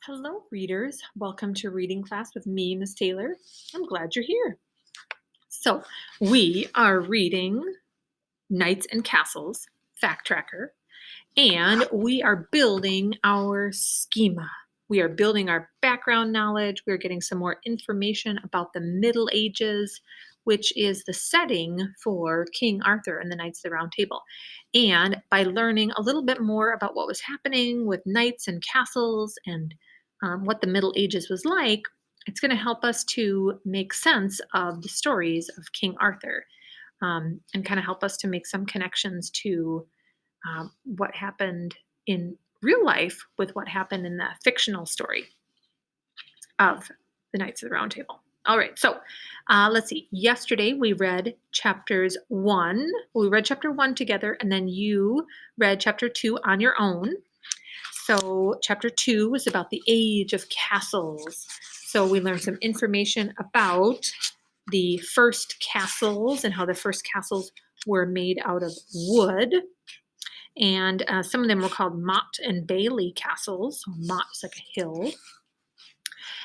Hello, readers. Welcome to reading class with me, Miss Taylor. I'm glad you're here. So, we are reading Knights and Castles Fact Tracker, and we are building our schema. We are building our background knowledge. We're getting some more information about the Middle Ages, which is the setting for King Arthur and the Knights of the Round Table. And by learning a little bit more about what was happening with knights and castles and what the Middle Ages was like, it's going to help us to make sense of the stories of King Arthur and kind of help us to make some connections to what happened in real life with what happened in the fictional story of the Knights of the Round Table. All right, so let's see. Yesterday we read chapters 1. We read chapter 1 together, and then you read chapter 2 on your own. So chapter 2 was about the age of castles. So we learned some information about the first castles and how the first castles were made out of wood. And some of them were called Motte and Bailey castles. So Motte is like a hill.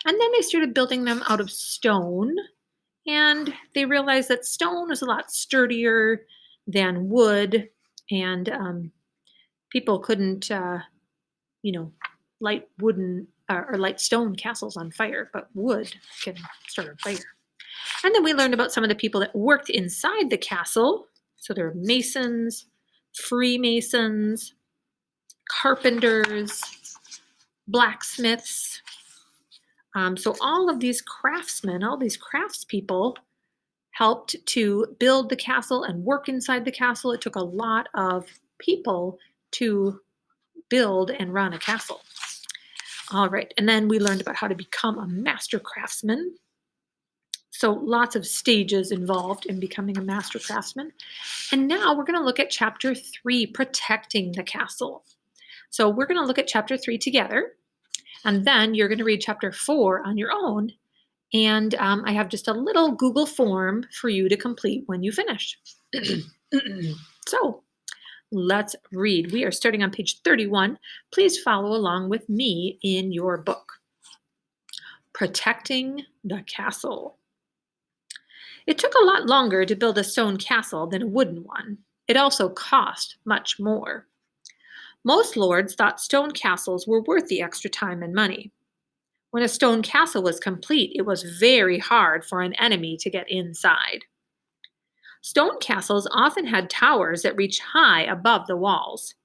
And then they started building them out of stone. And they realized that stone was a lot sturdier than wood. And people couldn't, light wooden or light stone castles on fire, but wood can start a fire. And then we learned about some of the people that worked inside the castle. So there were masons, Freemasons, carpenters, blacksmiths. So all of these craftsmen, all these craftspeople helped to build the castle and work inside the castle. It took a lot of people to build and run a castle. All right, and then we learned about how to become a master craftsman. So lots of stages involved in becoming a master craftsman. And now we're going to look at chapter 3, protecting the castle. So we're going to look at chapter 3 together, and then you're going to read chapter 4 on your own. And I have just a little Google form for you to complete when you finish. So let's read. We are starting on page 31. Please follow along with me in your book. Protecting the castle. It took a lot longer to build a stone castle than a wooden one. It also cost much more. Most lords thought stone castles were worth the extra time and money. When a stone castle was complete, it was very hard for an enemy to get inside. Stone castles often had towers that reached high above the walls.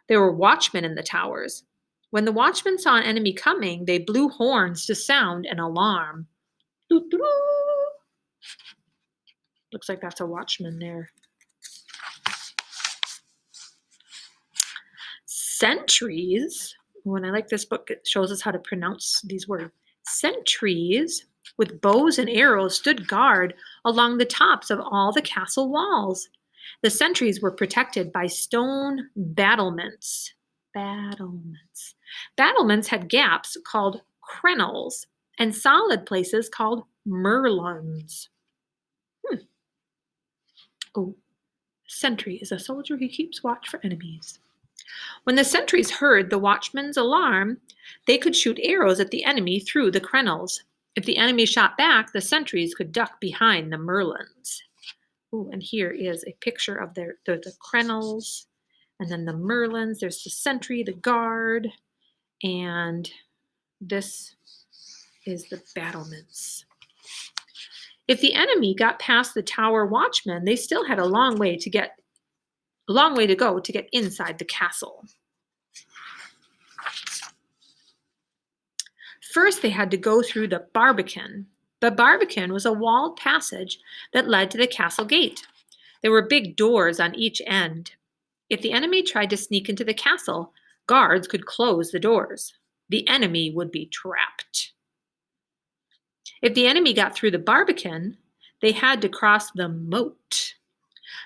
There were watchmen in the towers. When the watchmen saw an enemy coming, they blew horns to sound an alarm. Doo-doo-doo. Looks like that's a watchman there. Sentries, when I like this book, it shows us how to pronounce these words. Sentries with bows and arrows stood guard along the tops of all the castle walls. The sentries were protected by stone battlements. Battlements had gaps called crenels and solid places called merlons. Oh, sentry is a soldier who keeps watch for enemies. When the sentries heard the watchman's alarm, they could shoot arrows at the enemy through the crenels. If the enemy shot back, the sentries could duck behind the merlons. Oh, and here is a picture of the crenels, and then the merlons. There's the sentry, the guard, and this is the battlements. If the enemy got past the tower watchmen, they still had a long way to go to get inside the castle. First, they had to go through the barbican. The barbican was a walled passage that led to the castle gate. There were big doors on each end. If the enemy tried to sneak into the castle, guards could close the doors. The enemy would be trapped. If the enemy got through the barbican, they had to cross the moat.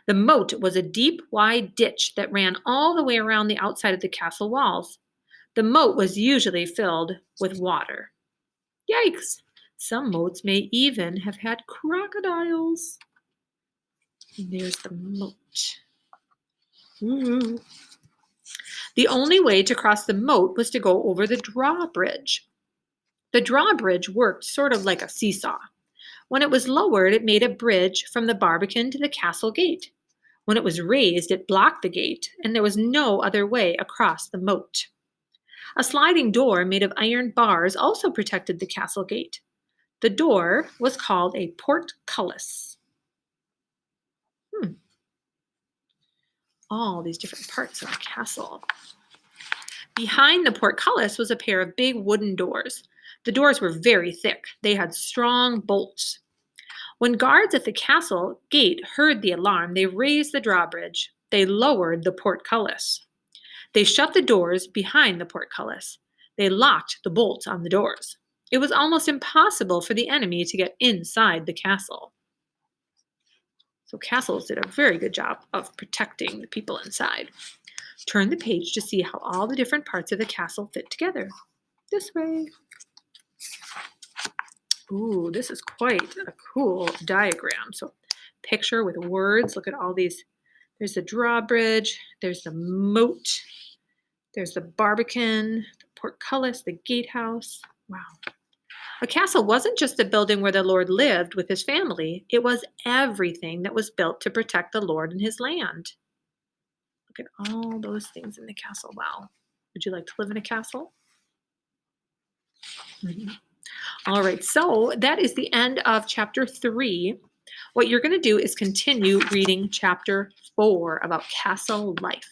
The moat was a deep, wide ditch that ran all the way around the outside of the castle walls. The moat was usually filled with water. Yikes! Some moats may even have had crocodiles. And there's the moat. Ooh. The only way to cross the moat was to go over the drawbridge. The drawbridge worked sort of like a seesaw. When it was lowered, it made a bridge from the barbican to the castle gate. When it was raised, it blocked the gate, and there was no other way across the moat. A sliding door made of iron bars also protected the castle gate. The door was called a portcullis. All these different parts of a castle. Behind the portcullis was a pair of big wooden doors. The doors were very thick. They had strong bolts. When guards at the castle gate heard the alarm, they raised the drawbridge. They lowered the portcullis. They shut the doors behind the portcullis. They locked the bolts on the doors. It was almost impossible for the enemy to get inside the castle. So castles did a very good job of protecting the people inside. Turn the page to see how all the different parts of the castle fit together. This way. Ooh, this is quite a cool diagram. So picture with words. Look at all these. There's the drawbridge. There's the moat. There's the barbican, the portcullis, the gatehouse. Wow. A castle wasn't just a building where the Lord lived with his family. It was everything that was built to protect the Lord and his land. Look at all those things in the castle. Wow. Would you like to live in a castle? All right, so that is the end of chapter 3. What you're going to do is continue reading chapter 4 about castle life.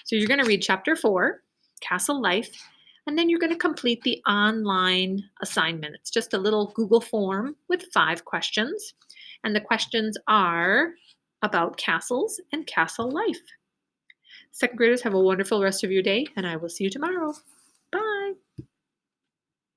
So you're going to read chapter 4, castle life, and then you're going to complete the online assignment. It's just a little Google form with 5 questions, and the questions are about castles and castle life. Second graders, have a wonderful rest of your day, and I will see you tomorrow.